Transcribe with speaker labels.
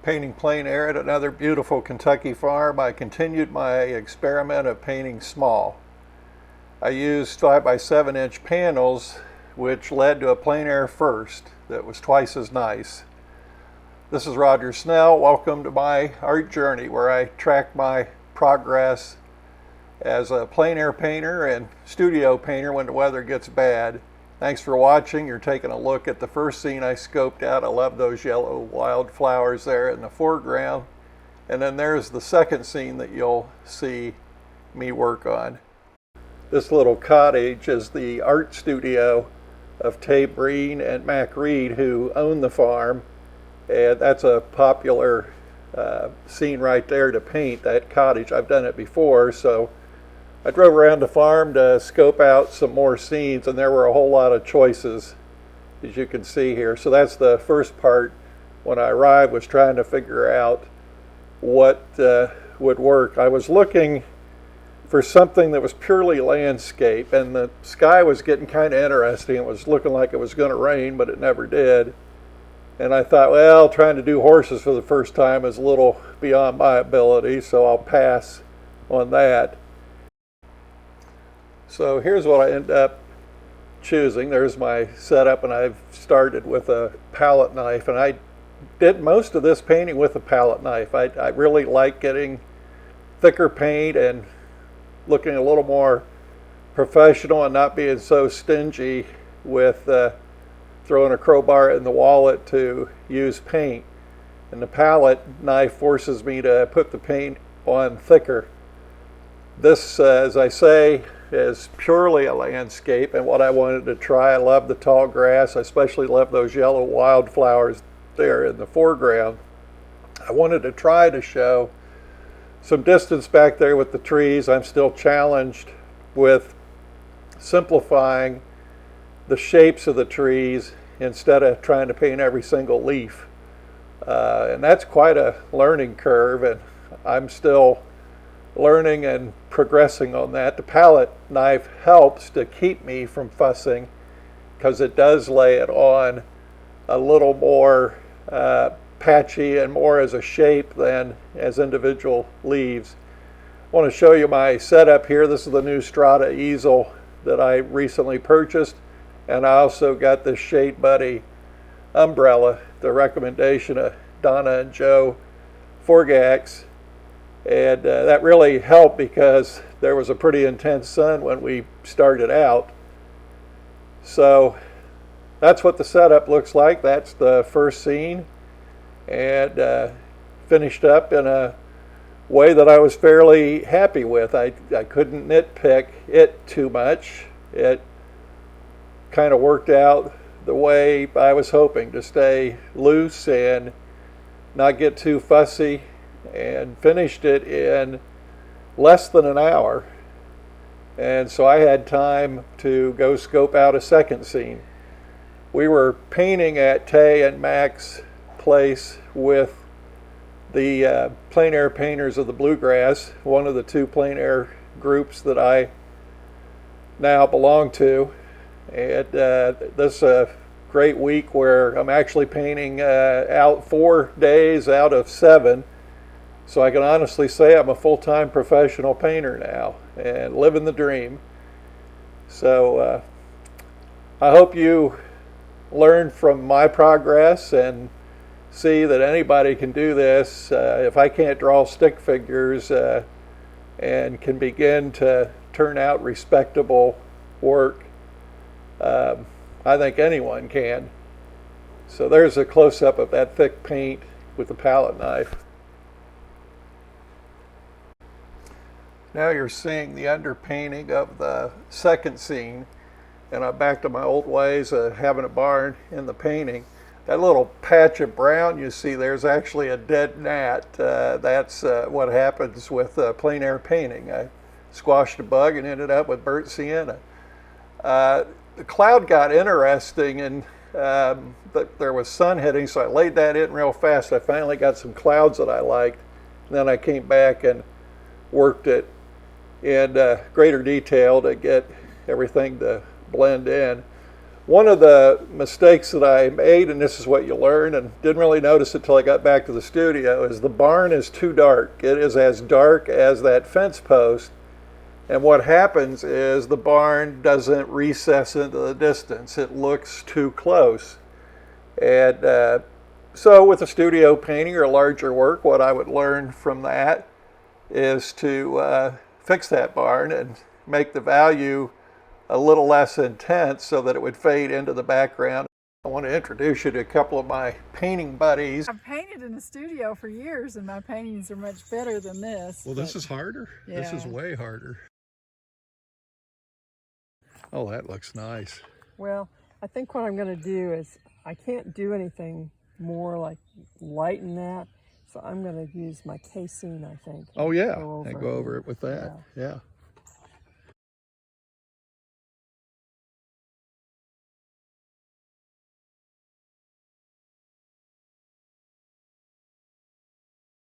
Speaker 1: Painting plein air at another beautiful Kentucky farm. I continued my experiment of painting small. I used 5 by 7 inch panels, which led to a plein air first that was twice as nice. This is Roger Snell. Welcome to my art journey, where I track my progress as a plein air painter and studio painter when the weather gets bad. Thanks for watching. You're taking a look at the first scene I scoped out. I love those yellow wildflowers there in the foreground. And then there's the second scene that you'll see me work on. This little cottage is the art studio of Plein and Mac Reed, who own the farm. And that's a popular scene right there to paint, that cottage. I've done it before, so I drove around the farm to scope out some more scenes, and there were a whole lot of choices, as you can see here. So that's the first part. When I arrived, was trying to figure out what would work. I was looking for something that was purely landscape, and the sky was getting kind of interesting. It was looking like it was going to rain, but it never did. And I thought, well, trying to do horses for the first time is a little beyond my ability, so I'll pass on that. So here's what I end up choosing. There's my setup, and I've started with a palette knife, and I did most of this painting with a palette knife. I really like getting thicker paint and looking a little more professional and not being so stingy with throwing a crowbar in the wallet to use paint. And the palette knife forces me to put the paint on thicker. This, as I say, is purely a landscape, and what I wanted to try. I love the tall grass. I especially love those yellow wildflowers there in the foreground. I wanted to try to show some distance back there with the trees. I'm still challenged with simplifying the shapes of the trees instead of trying to paint every single leaf. And that's quite a learning curve, and I'm still learning and progressing on that. The palette knife helps to keep me from fussing, because it does lay it on a little more patchy and more as a shape than as individual leaves. I want to show you my setup here. This is the new Strata easel that I recently purchased, and I also got this Shade Buddy umbrella, the recommendation of Donna and Joe Forgax. And that really helped, because there was a pretty intense sun when we started out. So that's what the setup looks like. That's the first scene, and finished up in a way that I was fairly happy with. I couldn't nitpick it too much. It kind of worked out the way I was hoping, to stay loose and not get too fussy, and finished it in less than an hour. And so I had time to go scope out a second scene. We were painting at Tay and Mac's place with the plein air painters of the Bluegrass, one of the two plein air groups that I now belong to. And this is a great week where I'm actually painting out 4 days out of 7. So I can honestly say I'm a full-time professional painter now and living the dream. So I hope you learn from my progress and see that anybody can do this. If I can't draw stick figures and can begin to turn out respectable work, I think anyone can. So there's a close-up of that thick paint with the palette knife. Now you're seeing the underpainting of the second scene, and I'm back to my old ways of having a barn in the painting. That little patch of brown you see there's actually a dead gnat. That's what happens with plein air painting. I squashed a bug and ended up with burnt sienna. The cloud got interesting, and there was sun hitting, so I laid that in real fast. I finally got some clouds that I liked, and then I came back and worked it in greater detail to get everything to blend in. One of the mistakes that I made, and this is what you learn, and didn't really notice it till I got back to the studio, is the barn is too dark. It is as dark as that fence post. And what happens is the barn doesn't recess into the distance. It looks too close. And so with a studio painting or larger work, what I would learn from that is to fix that barn and make the value a little less intense so that it would fade into the background. I want to introduce you to a couple of my painting buddies.
Speaker 2: I've painted in the studio for years and my paintings are much better than this.
Speaker 1: Well, this is harder.
Speaker 2: Yeah.
Speaker 1: This is way harder. Oh, that looks nice.
Speaker 2: Well, I think what I'm going to do is I can't do anything more like lighten that. So I'm going to use my casein, I think.
Speaker 1: Oh, yeah. And go over it with that. Yeah.